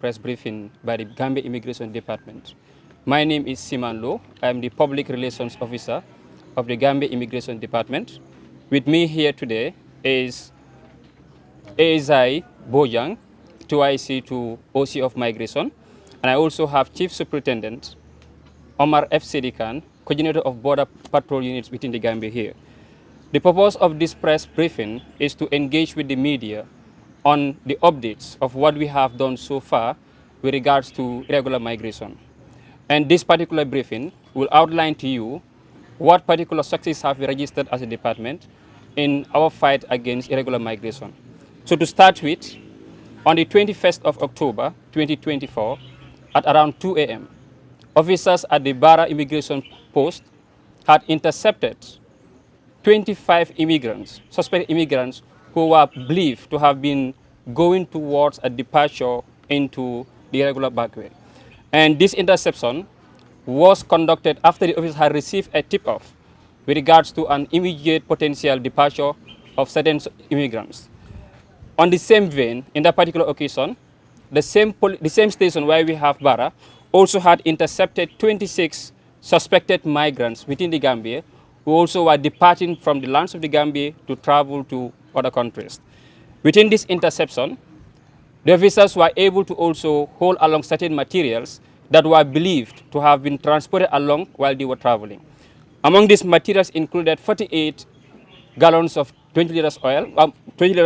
press briefing by the Gambia Immigration Department. My name is Siman Lo. I am the Public Relations Officer of the Gambia Immigration Department. With me here today is ASI Bojang, 2IC to OC of Migration, and I also have Chief Superintendent Omar F. Sedikan, Coordinator of Border Patrol Units within the Gambia here. The purpose of this press briefing is to engage with the media on the updates of what we have done so far with regards to irregular migration. And this particular briefing will outline to you what particular success have we registered as a department in our fight against irregular migration. So to start with, on the 21st of October 2024, at around 2 a.m., officers at the Barra Immigration Post had intercepted 25 immigrants, suspected immigrants, who were believed to have been going towards a departure into the irregular Backway. And this interception was conducted after the officer had received a tip-off with regards to an immediate potential departure of certain immigrants. On the same vein, in that particular occasion, the same station where we have Barra also had intercepted 26 suspected migrants within the Gambia who also were departing from the lands of the Gambia to travel to other countries. Within this interception, the officers were able to also hold along certain materials that were believed to have been transported along while they were traveling. Among these materials included 48 gallons of 20 liters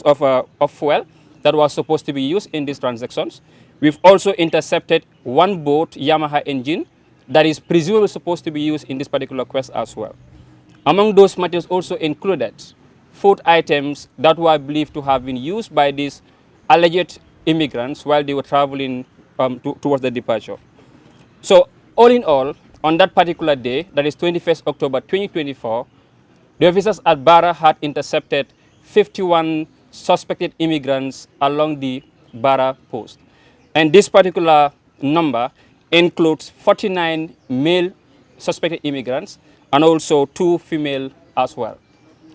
of fuel that was supposed to be used in these transactions. We've also intercepted one boat Yamaha engine that is presumably supposed to be used in this particular quest as well. Among those materials also included food items that were believed to have been used by these alleged immigrants while they were traveling towards the departure. So all in all, on that particular day, that is 21st October 2024, the officers at Barra had intercepted 51 suspected immigrants along the Barra post. And this particular number includes 49 male suspected immigrants and also 2 female as well.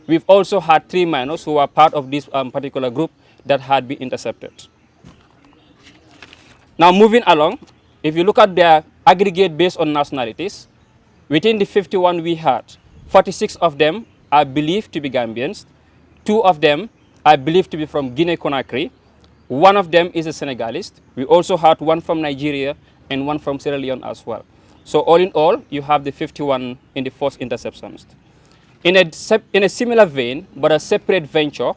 We've also had 3 minors who are part of this particular group that had been intercepted. Now moving along, if you look at their aggregate based on nationalities, within the 51 we had, 46 of them are believed to be Gambians, 2 of them are believed to be from Guinea-Conakry, 1 of them is a Senegalese. We also had 1 from Nigeria and 1 from Sierra Leone as well. So all in all, you have the 51 in the first interceptions. In a similar vein, but a separate venture,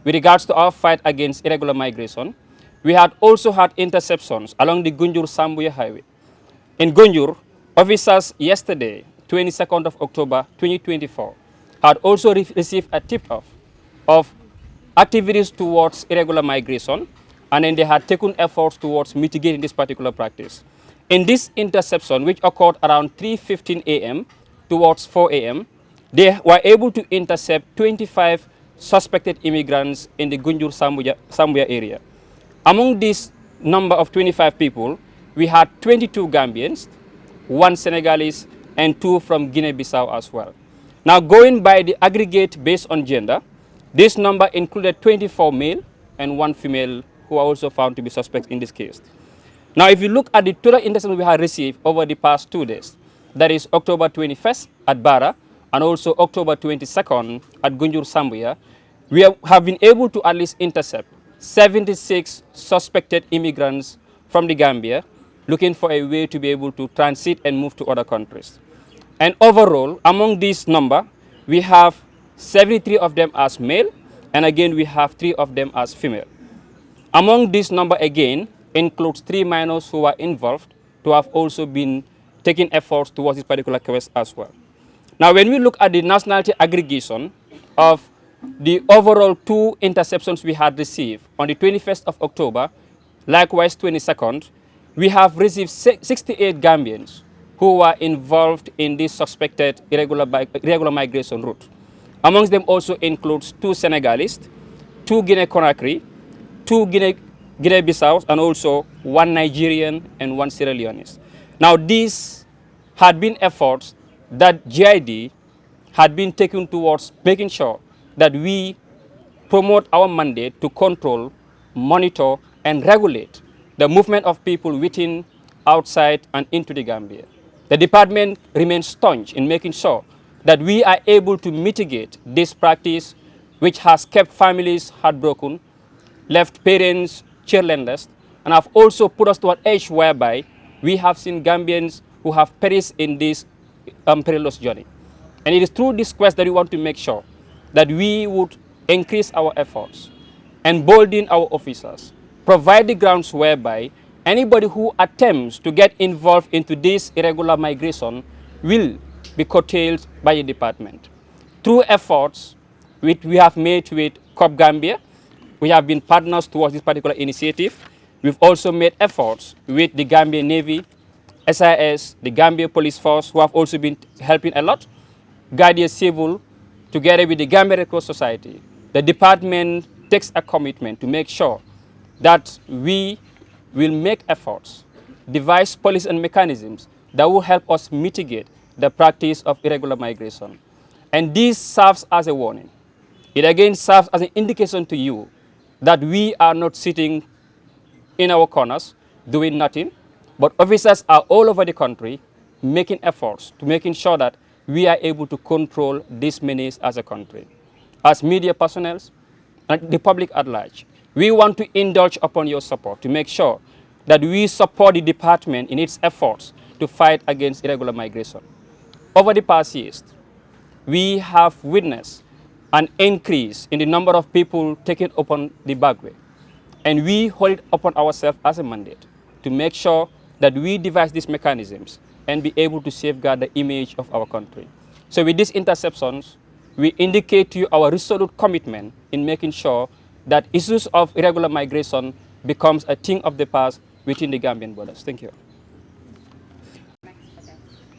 with regards to our fight against irregular migration, we had also had interceptions along the Gunjur-Sambuya highway. In Gunjur, officers yesterday, 22nd of October 2024, had also received a tip-off of activities towards irregular migration, and then they had taken efforts towards mitigating this particular practice. In this interception, which occurred around 3:15 a.m. towards 4 a.m., they were able to intercept 25 suspected immigrants in the Gunjur-Sambuya area. Among this number of 25 people, we had 22 Gambians, 1 Senegalese, and 2 from Guinea-Bissau as well. Now, going by the aggregate based on gender, this number included 24 male and 1 female who are also found to be suspects in this case. Now, if you look at the total interception we have received over the past 2 days, that is October 21st at Barra and also October 22nd at Gunjur-Sambuya, we have been able to at least intercept 76 suspected immigrants from the Gambia looking for a way to be able to transit and move to other countries. And overall, among this number, we have 73 of them as male, and again, we have 3 of them as female. Among this number, again, includes 3 minors who are involved to have also been taking efforts towards this particular quest as well. Now, when we look at the nationality aggregation of the overall 2 interceptions we had received on the 21st of October, likewise 22nd, we have received 68 Gambians who were involved in this suspected irregular migration route. Amongst them also includes 2 Senegalese, 2 Guinea-Conakry, 2 Guinea-Bissau, and also 1 Nigerian and 1 Sierra Leonese. Now, these had been efforts that GID had been taken towards making sure that we promote our mandate to control, monitor, and regulate the movement of people within, outside, and into the Gambia. The department remains staunch in making sure that we are able to mitigate this practice which has kept families heartbroken, left parents childrenless, and have also put us to an age whereby we have seen Gambians who have perished in this perilous journey. And it is through this quest that we want to make sure that we would increase our efforts, embolden our officers, provide the grounds whereby anybody who attempts to get involved into this irregular migration will be curtailed by the department. Through efforts which we have made with COP Gambia, we have been partners towards this particular initiative. We've also made efforts with the Gambia Navy, SIS, the Gambia Police Force, who have also been helping a lot, Guardia Civil, together with the Gambia Red Cross Society. The department takes a commitment to make sure that we will make efforts, devise policies and mechanisms that will help us mitigate the practice of irregular migration. And this serves as a warning. It again serves as an indication to you that we are not sitting in our corners doing nothing, but officers are all over the country making efforts to making sure that we are able to control this menace as a country. As media personnel and the public at large, we want to indulge upon your support to make sure that we support the department in its efforts to fight against irregular migration. Over the past years, we have witnessed an increase in the number of people taken upon the Backway. And we hold it upon ourselves as a mandate to make sure that we devise these mechanisms and be able to safeguard the image of our country. So with these interceptions, we indicate to you our resolute commitment in making sure that issues of irregular migration becomes a thing of the past within the Gambian borders. Thank you.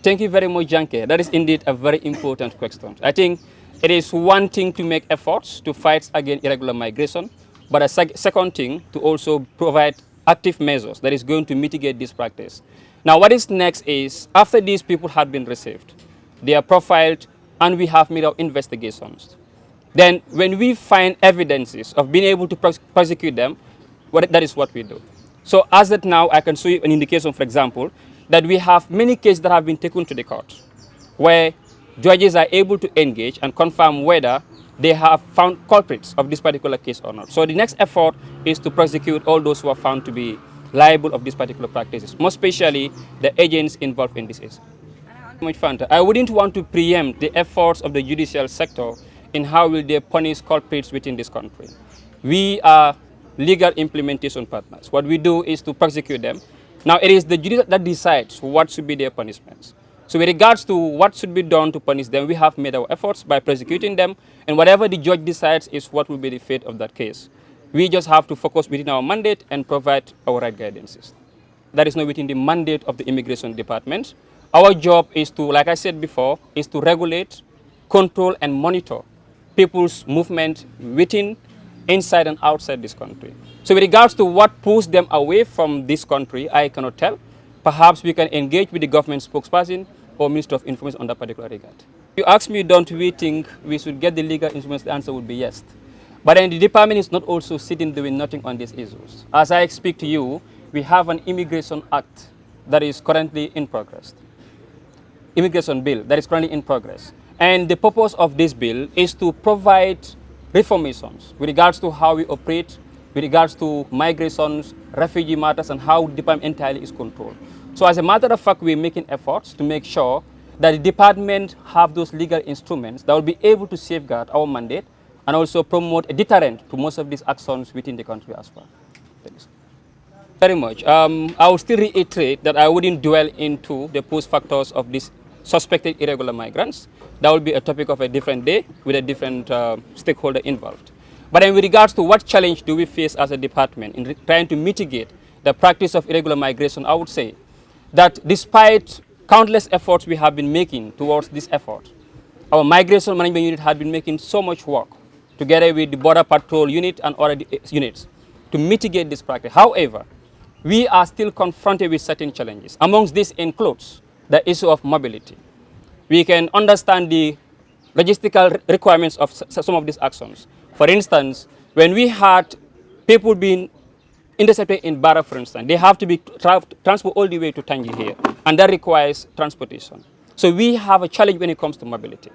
Thank you very much, Janke. That is indeed a very important question. I think it is one thing to make efforts to fight against irregular migration, but a second thing to also provide active measures that is going to mitigate this practice. Now, what is next is, after these people have been received, they are profiled, and we have made our investigations. Then, when we find evidences of being able to prosecute them, that is what we do. So, as of now, I can show you an indication, for example, that we have many cases that have been taken to the court, where judges are able to engage and confirm whether they have found culprits of this particular case or not. So the next effort is to prosecute all those who are found to be liable of these particular practices, most especially the agents involved in this case. I wouldn't want to preempt the efforts of the judicial sector in how will they punish culprits within this country. We are legal implementation partners. What we do is to prosecute them. Now, it is the jury that decides what should be their punishments. So with regards to what should be done to punish them, we have made our efforts by prosecuting them, and whatever the judge decides is what will be the fate of that case. We just have to focus within our mandate and provide our right guidances. That is not within the mandate of the Immigration Department. Our job is to, like I said before, is to regulate, control, and monitor people's movement within, inside, and outside this country. So with regards to what pulls them away from this country, I cannot tell. Perhaps we can engage with the government spokesperson or Minister of Information on that particular regard. If you ask me, don't we think we should get the legal instruments, the answer would be yes. But then the department is not also sitting doing nothing on these issues. As I speak to you, we have an Immigration Act that is currently in progress. Immigration Bill that is currently in progress. And the purpose of this bill is to provide reformations with regards to how we operate, with regards to migrations, refugee matters, and how the department entirely is controlled. So as a matter of fact, we're making efforts to make sure that the department have those legal instruments that will be able to safeguard our mandate and also promote a deterrent to most of these actions within the country as well. Thanks very much. I will still reiterate that I wouldn't dwell into the post factors of these suspected irregular migrants. That will be a topic of a different day with a different stakeholder involved. But then with regards to what challenge do we face as a department in trying to mitigate the practice of irregular migration, I would say that despite countless efforts we have been making towards this effort, our migration management unit has been making so much work together with the Border Patrol unit and other units to mitigate this practice. However, we are still confronted with certain challenges. Amongst these includes the issue of mobility. We can understand the logistical requirements of some of these actions. For instance, when we had people being intercepted in Barra, for instance, they have to be transported all the way to Tangi here, and that requires transportation. So we have a challenge when it comes to mobility.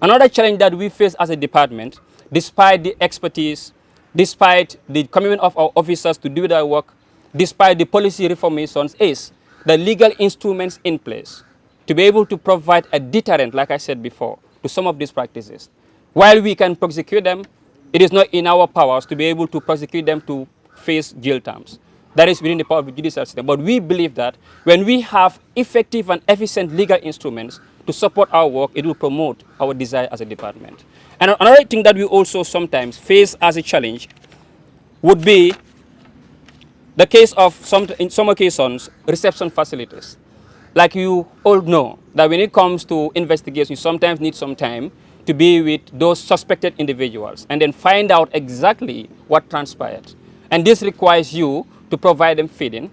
Another challenge that we face as a department, despite the expertise, despite the commitment of our officers to do their work, despite the policy reformations, is the legal instruments in place to be able to provide a deterrent, like I said before, to some of these practices. While we can prosecute them, it is not in our powers to be able to prosecute them to face jail terms. That is within the power of the judicial system. But we believe that when we have effective and efficient legal instruments to support our work, it will promote our desire as a department. And another thing that we also sometimes face as a challenge would be the case of, in some occasions, reception facilities. Like you all know, that when it comes to investigation, you sometimes need some time to be with those suspected individuals and then find out exactly what transpired. And this requires you to provide them feeding.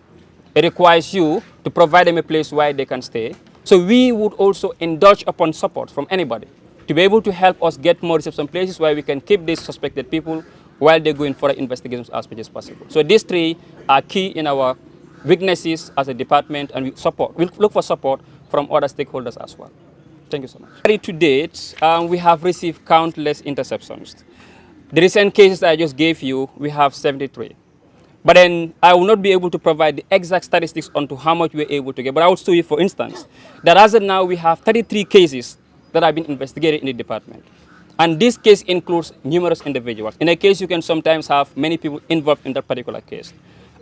It requires you to provide them a place where they can stay. So we would also indulge upon support from anybody to be able to help us get more reception places where we can keep these suspected people while they go in for investigations as much as possible. So these three are key in our weaknesses as a department, and we'll look for support from other stakeholders as well. Thank you so much. To date, we have received countless interceptions. The recent cases that I just gave you, we have 73. But then I will not be able to provide the exact statistics onto how much we're able to get. But I will show you, for instance, that as of now, we have 33 cases that have been investigated in the department. And this case includes numerous individuals. In a case, you can sometimes have many people involved in that particular case.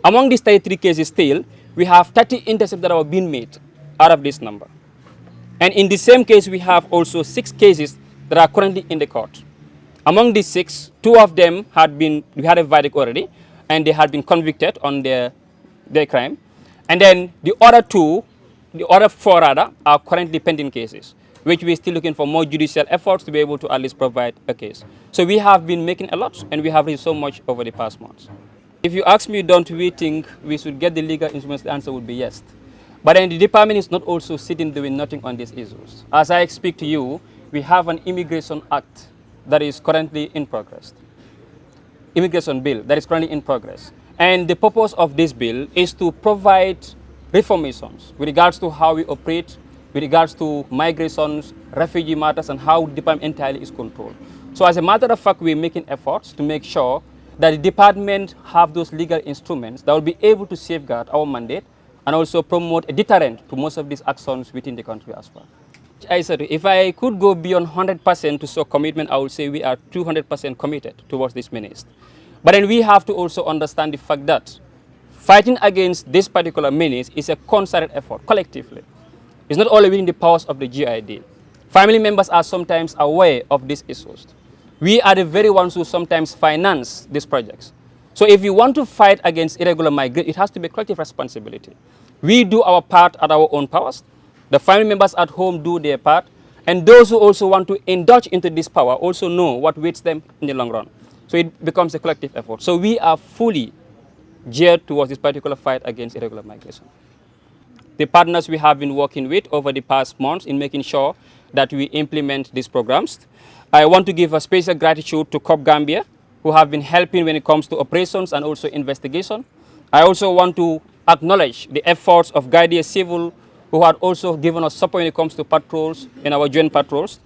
Among these 33 cases still, we have 30 intercepts that have been made out of this number. And in the same case, we have also 6 cases that are currently in the court. Among these 6, 2 of them we had a verdict already, and they had been convicted on their crime. And then the other 4 rather, are currently pending cases, which we're still looking for more judicial efforts to be able to at least provide a case. So we have been making a lot, and we have reached so much over the past months. If you ask me, don't we think we should get the legal instruments, the answer would be yes. But then the department is not also sitting doing nothing on these issues. As I speak to you, we have an immigration act that is currently in progress. Immigration bill that is currently in progress. And the purpose of this bill is to provide reformations with regards to how we operate, with regards to migrations, refugee matters, and how the department entirely is controlled. So as a matter of fact, we're making efforts to make sure that the department have those legal instruments that will be able to safeguard our mandate and also promote a deterrent to most of these actions within the country as well. I said, if I could go beyond 100% to show commitment, I would say we are 200% committed towards this menace. But then we have to also understand the fact that fighting against this particular menace is a concerted effort, collectively. It's not only within the powers of the GID. Family members are sometimes aware of these issues. We are the very ones who sometimes finance these projects. So if you want to fight against irregular migration, it has to be a collective responsibility. We do our part at our own powers. The family members at home do their part. And those who also want to indulge into this power also know what waits them in the long run. So it becomes a collective effort. So we are fully geared towards this particular fight against irregular migration. The partners we have been working with over the past months in making sure that we implement these programs. I want to give a special gratitude to COP Gambia, who have been helping when it comes to operations and also investigation. I also want to acknowledge the efforts of Guardia Civil, who had also given us support when it comes to patrols in our joint patrols.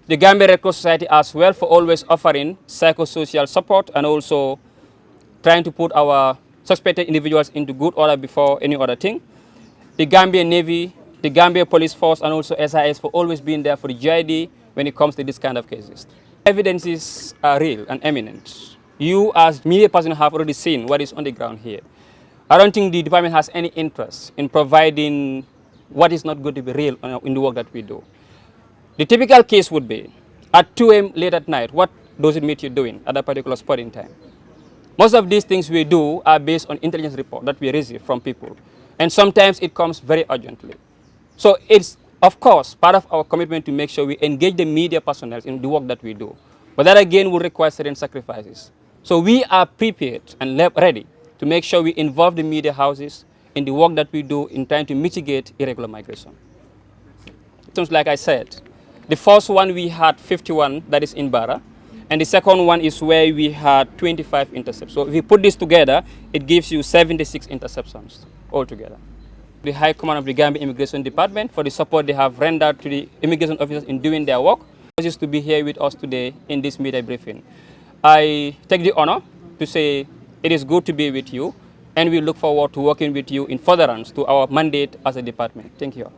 The Gambia Red Cross Society as well for always offering psychosocial support and also trying to put our suspected individuals into good order before any other thing. The Gambia Navy, the Gambia Police Force, and also SIS for always being there for the GID when it comes to this kind of cases. Evidences are real and eminent. You as media person have already seen what is on the ground here. I don't think the department has any interest in providing what is not going to be real in the work that we do. The typical case would be, at 2 a.m. late at night, what does it mean you're doing at that particular spot in time? Most of these things we do are based on intelligence report that we receive from people. And sometimes it comes very urgently. So it's, of course, part of our commitment to make sure we engage the media personnel in the work that we do. But that again will require certain sacrifices. So we are prepared and ready to make sure we involve the media houses in the work that we do in trying to mitigate irregular migration. Like I said, the first one we had 51 that is in Barra. And the second one is where we had 25 intercepts. So if you put this together, it gives you 76 interceptions altogether. The High Command of the Gambia Immigration Department for the support they have rendered to the immigration officers in doing their work. Is to be here with us today in this media briefing. I take the honor to say it is good to be with you, and we look forward to working with you in furtherance to our mandate as a department. Thank you.